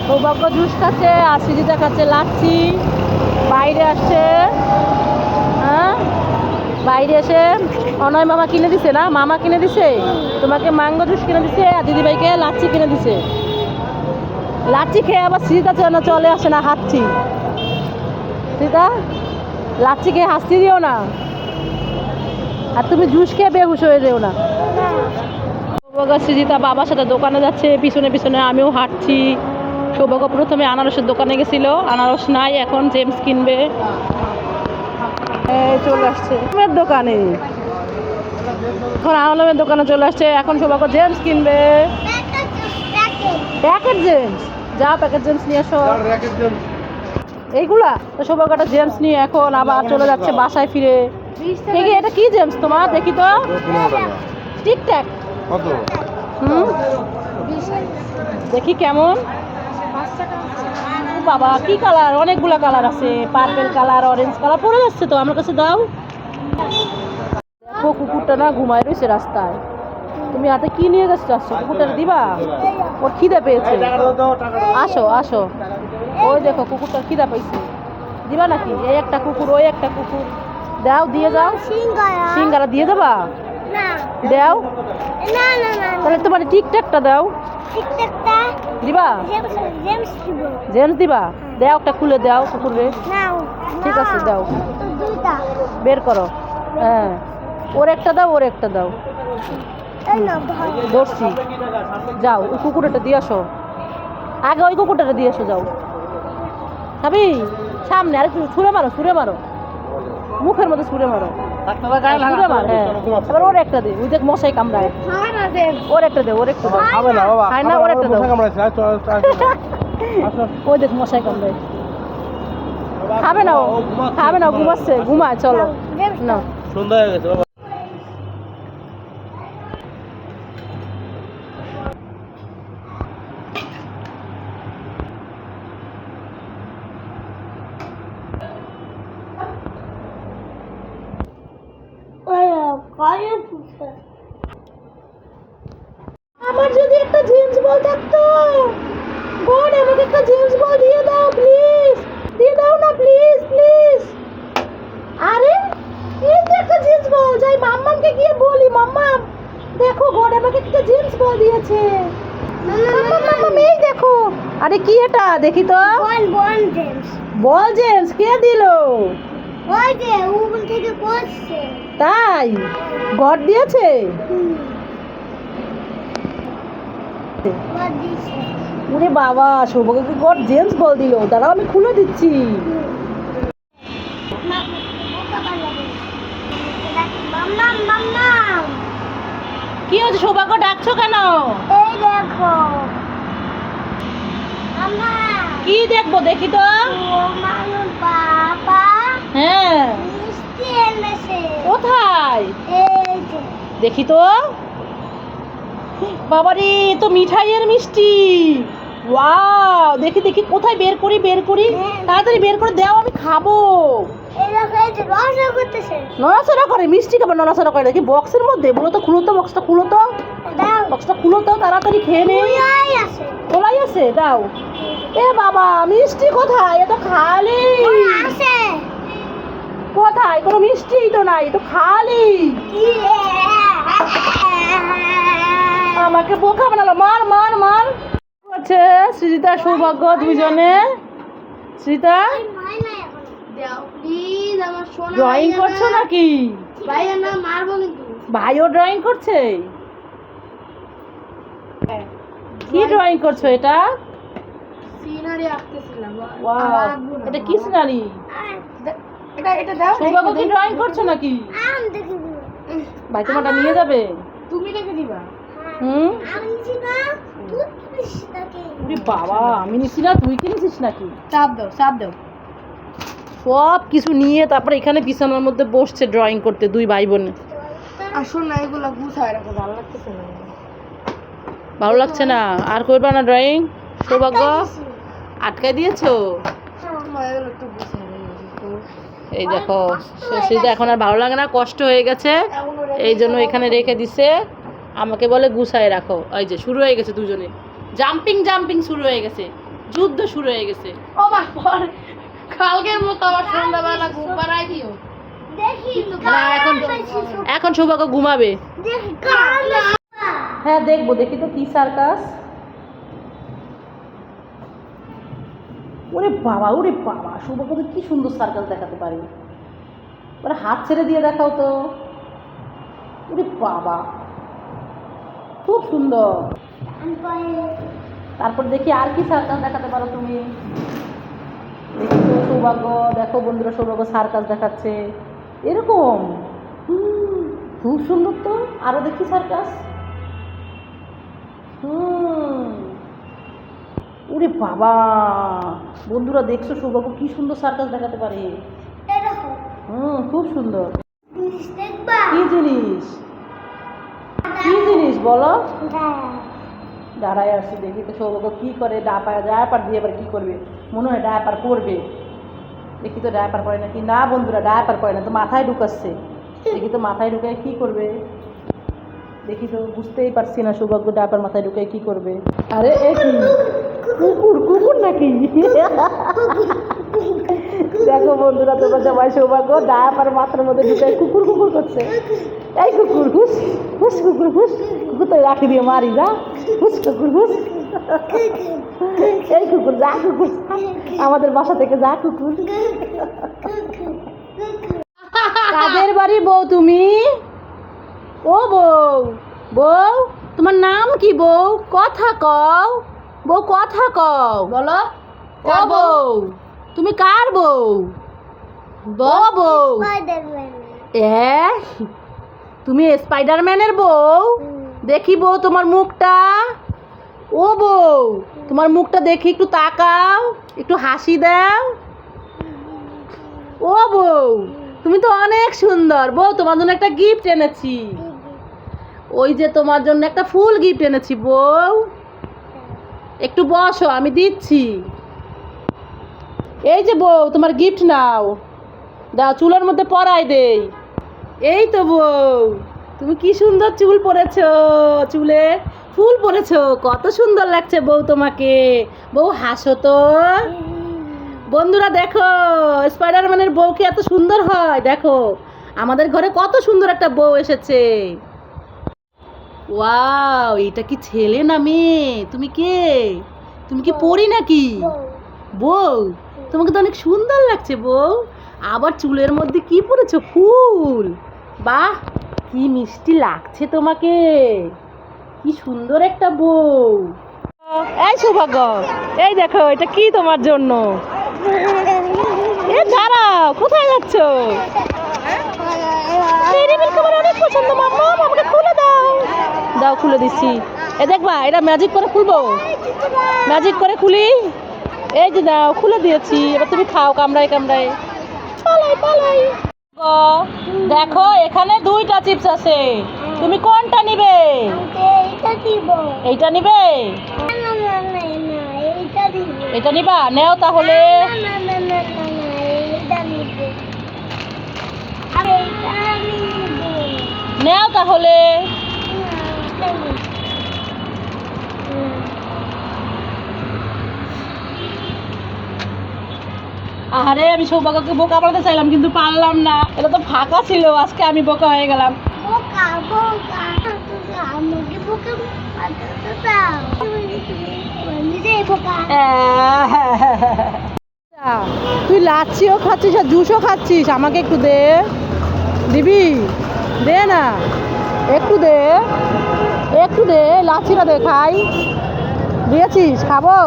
সৌভাগ্য জুস খাচ্ছে আর সৃজিতা খাচ্ছে লাচ্ছি। বাইরে আসছে, হ্যাঁ বাইরে এসে অনয় মামা কিনে দিছে না, মামা কিনে দিছে তোমাকে ম্যাঙ্গো জুস কিনে দিছে আর দিদিভাইকে লাচ্ছি কিনে দিছে। লাচ্ছি খেয়ে আবার সৃজিতা চলে আসে না হাঁটছি। সৃজিতা লাচ্ছি খেয়ে হাসতে দিও না, আর তুমি জুস খেয়ে বেহুশ হয়ে যেও না। সৌভাগ্য সৃজিতা বাবার সাথে দোকানে যাচ্ছে, পিছনে পিছনে আমিও হাঁটছি। সৌভাগ্য প্রথমে আনারসের দোকানে গেছিল, আনারস নাই, এখন জেমস কিনবে। চলে আসছে আলমের দোকানে, এখন আলমের দোকানে চলে আসছে, এখন সৌভাগ্য জেমস কিনবে। প্যাকেট জেমস, যা প্যাকেট জেমস নিয়ে আসো এইগুলা। তো সৌভাগ্যটা জেমস নিয়ে এখন আবার চলে যাচ্ছে বাসায় ফিরে। এটা কি জেমস তোমার, দেখি তো। টিকট্যাক, দেখি কেমন। বাবা কি কালার, অনেকগুলা কালার আছে, পার্পেল কালার, অরেঞ্জ কালার পরে যাচ্ছে। তো আমার কাছে দাও। দেখো কুকুরটা না ঘুমায় রয়েছে রাস্তায়, তুমি হাতে কি নিয়ে গেছো? আসছো কুকুরটা দিবা, ওর খিদে পেয়েছে। আসো আসো, ওই দেখো কুকুরটার খিদা পেয়েছে, দিবা নাকি? এই একটা কুকুর, ওই একটা কুকুর, দাও দিয়ে যাও। সিঙ্গারা দিয়ে দেবা? দাও তাহলে তোমার টিকট্যাকটা দাও। দিবা? জেমস দিবা? দাও একটা খুলে দাও কুকুরে। ঠিক আছে দাও, বের করো। হ্যাঁ ওর একটা দাও, ওর একটা দাও। ধরছি, যাও ওই কুকুরটা দিয়ে আসো, আগে ওই কুকুরটা দিয়ে আসো, যাও। খাবি? সামনে আরেকটু ছুঁড়ে মারো, ছুঁড়ে মারো, মুখের মধ্যে ছুঁড়ে মারো, ছুঁড়ে মার। হ্যাঁ এবার ওর একটা দে, ওই দেখ মশাই কামড়ায়, ওর একটা দে, ওর একটা দে। খায় না, ওর একটা দাও। ওই দেখ মশাই কামড়ায়, খাবে না, খাবে না, ঘুমাচ্ছে, ঘুমায়। চলো না, সন্ধ্যা হয়ে গেছে বাবা। আমার যদি একটা জেমস বল থাকতো, গড আমাকে একটা জেমস বল দিয়ে দাও প্লিজ, দিয়ে দাও না প্লিজ প্লিজ। আরে এই যে একটা জেমস বল, যাই মাম্মাকে গিয়ে বলি, মাম্মা দেখো গড আমাকে একটা জেমস বল দিয়েছে। মাম্মা এই দেখো। আরে কি এটা, দেখি তো। বল জেমস, বল জেমস কে দিলো? ওই যে উপর থেকে পড়ছে। তাই গড দিয়েছে? বল দিছে। ওরে বাবা, সৌভাগ্যকে গড জেমস বল দিল, দাঁড়াও আমি খুলে দিচ্ছি। মাম্মা মাম্মা, কি হচ্ছে সৌভাগ্য, ডাকছো কেন? এই দেখো মাম্মা, কি দেখবো দেখি তো। তোমার বাবা হ্যাঁ মিষ্টি এনেছে। কোথায় এই যে দেখি তো। বাবারে তো মিঠাইয়ের মিষ্টি, ওয়াও। দেখি দেখি কোথায় বের করি, বের করি, তাড়াতাড়ি বের করে দাও, আমি খাবো। এই দেখো, এই যে রসা করতেছে। নড়াচড়া করে, মিষ্টি খাবার নড়াচড়া করে দেখি বক্সের মধ্যে। বলো তো, খুলো তো বক্সটা, খুলো তো, দাও, বক্সটা খুলো তো, তাড়াতাড়ি খেয়ে নে। ওই আছে। খোলাই আছে, দাও। এ বাবা মিষ্টি কোথায়, এ তো খালি। ওই আছে। কোথায়, কোনো মিষ্টিই তো নাই, তো খালি। আমাকে বোকা বানালো, মার মার মার। হচ্ছে সৃজিতা সৌভাগ্য দুইজনে। সৃজিতা ড্রয়িং করছো নাকি? ভাইও ড্রয়িং করছে? কি ড্রয়িং করছো এটা? সিনারি আঁকতেছিলাম। ওয়াও, এটা কি সিনারি? এটা দাও। সৌভাগ্য কি ড্রয়িং করছো নাকি? আম দেখে দিও। ভাই তোমারটা নিয়ে যাবে? তুমি দেখে দিবা। হুম, আমি নিছি না, তুই কিনিস নাকি? ওরে বাবা, আমি নিছি না, তুই কিনেছিস নাকি? চাপ দাও, চাপ দাও। সব কিছু নিয়ে তারপরে এখানে বিছানার মধ্যে বসছে ড্রয়িং করতে, দুই ভাই বোনে। আসো না, এগুলো গুছায় রাখো, ভালো লাগতেছে না। ভালো লাগছে না? আর করবা না ড্রয়িং? সৌভাগ্য আটকাই দিয়েছো? তোমার এগুলো একটু গুছায় রাখো। এই দেখো, সেটা এখন আর ভালো লাগে না, কষ্ট হয়ে গেছে, এই জন্য এখানে রেখে দিছে। আমাকে বলে গুছায় রাখো। এই যে শুরু হয়ে গেছে দুজনে। জাম্পিং জাম্পিং শুরু হয়ে গেছে, যুদ্ধ শুরু হয়ে গেছে। ও মা পর কালকের মতো আবার সন্ধ্যাবেলা ঘুম পাড়াই দিও। না, এখন সৌভাগ্য ঘুমাবে। হ্যাঁ দেখবো, দেখি তো কি সার্কাস। ওরে বাবা, সৌভাগ্য তো কি সুন্দর সার্কাস দেখাতে পারে। ওরা হাত ছেড়ে দিয়ে দেখাও তো। ওরে বাবা, খুব সুন্দর। তারপর দেখি আর কি সার্কাস দেখাতে পারো তুমি। দেখি তো সৌভাগ্য, দেখো বন্ধুরা, সৌভাগ্য সার্কাস দেখাচ্ছে এরকম। খুব সুন্দর তো, আরো দেখি সার্কাস। ওরে বাবা, বন্ধুরা দেখছো সৌভাগ্য কি সুন্দর সার্কাস দেখাতে পারে। খুব সুন্দর। কি জিনিস, কি জিনিস বলো? দাঁড়ায় আসছি, দেখি তো সৌভাগ্য কি করে। ডায়াপার দিয়ে এবার কি করবে, মনে হয় ডায়াপার পরবে। দেখি তো ডায়াপার পরে নাকি। না বন্ধুরা, ডায়াপার পরে না তো, মাথায় ঢুকাচ্ছে। দেখি তো মাথায় ঢুকায় কি করবে। দেখি তো, বুঝতেই পারছি না সৌভাগ্য ডায়াপার মাথায় ঢুকায় কি করবে। আরে এ কি কুকুর নাকি? দেখো বন্ধুরা, তোমার জামাই সৌভাগ্য ডায়াপার মাথার মধ্যে ঢুকায় কুকুর করছে। এই কুকুর হুস হুস, কুকুর তো রাখি দিয়ে মারি, যা হুস কুকুর হুস। এই কুকুর যা, কুকুর আমাদের বাসা থেকে যা, কুকুর। কাদের বাড়ি বউ তুমি? ও বউ তোমার নাম কি বউ? কথা কও বউ, কথা কও। বলো। ও বউ, তুমি কার বউ? বউ তুমি স্পাইডারম্যানের বউ? দেখি বউ তোমার মুখটা। ও বউ, তোমার মুখটা দেখি, একটু তাকাও, একটু হাসি দাও। ও বউ, তুমি তো অনেক সুন্দর। বউ, তোমার জন্য একটা গিফট এনেছি। ওই যে তোমার জন্য একটা ফুল গিফট এনেছি বউ। একটু বসো, আমি দিচ্ছি। এই যে বউ, তোমার গিফট নাও, দাও চুলের মধ্যে পরাই দেই। এই তো বউ, তুমি কি সুন্দর চুল পরেছো, চুলে ফুল পরেছো, কত সুন্দর লাগছে বউ তোমাকে। বউ হাসো তো। বন্ধুরা দেখো, স্পাইডারম্যানের বউ কি এত সুন্দর হয়। দেখো আমাদের ঘরে কত সুন্দর একটা বউ এসেছে। ওয়াও, এটা কি ছেলে না মেয়ে? তুমি কে? তুমি কি পরি নাকি? বউ, তোমাকে তো অনেক সুন্দর লাগছে বউ। আবার চুলের মধ্যে কি পরেছো? ফুল। বাহ, কি মিষ্টি লাগছে তোমাকে, কি সুন্দর একটা বউ। এই সৌভাগ্য, এই দেখো এটা কি তোমার জন্য। এ দাঁড়াও, কোথায় যাচ্ছ? আমার অনেক পছন্দ মাম্মা, আমাকে খুলে দাও। দাও, খুলে দিচ্ছি। এ দেখবা, এটা ম্যাজিক করে খুলবো, ম্যাজিক করে খুলি। এই যে দাও, খুলে দিয়েছি। এবার তুমি খাও, কামড়ায় কামড়ায়। পালাই। দেখো এখানে 2টা চিপস আছে, তুমি কোনটা নিবে? এইটা নিবে? এটা নিবা? নেও তাহলে। নেও তাহলে। আরে আমি সৌভাগ্যকে বোকা বানাতে চাইলাম কিন্তু পারলাম না, এটা তো ফাঁকা ছিল। আজকে আমি বোকা হয়ে গেলাম। তুই লাচ্ছিও খাচ্ছিস আর জুসও খাচ্ছিস, আমাকে একটু দে। দিবি? দে না, একটু দে, একটু দে, লাচ্ছিটা দে খাই। দিয়েছিস? খাবো।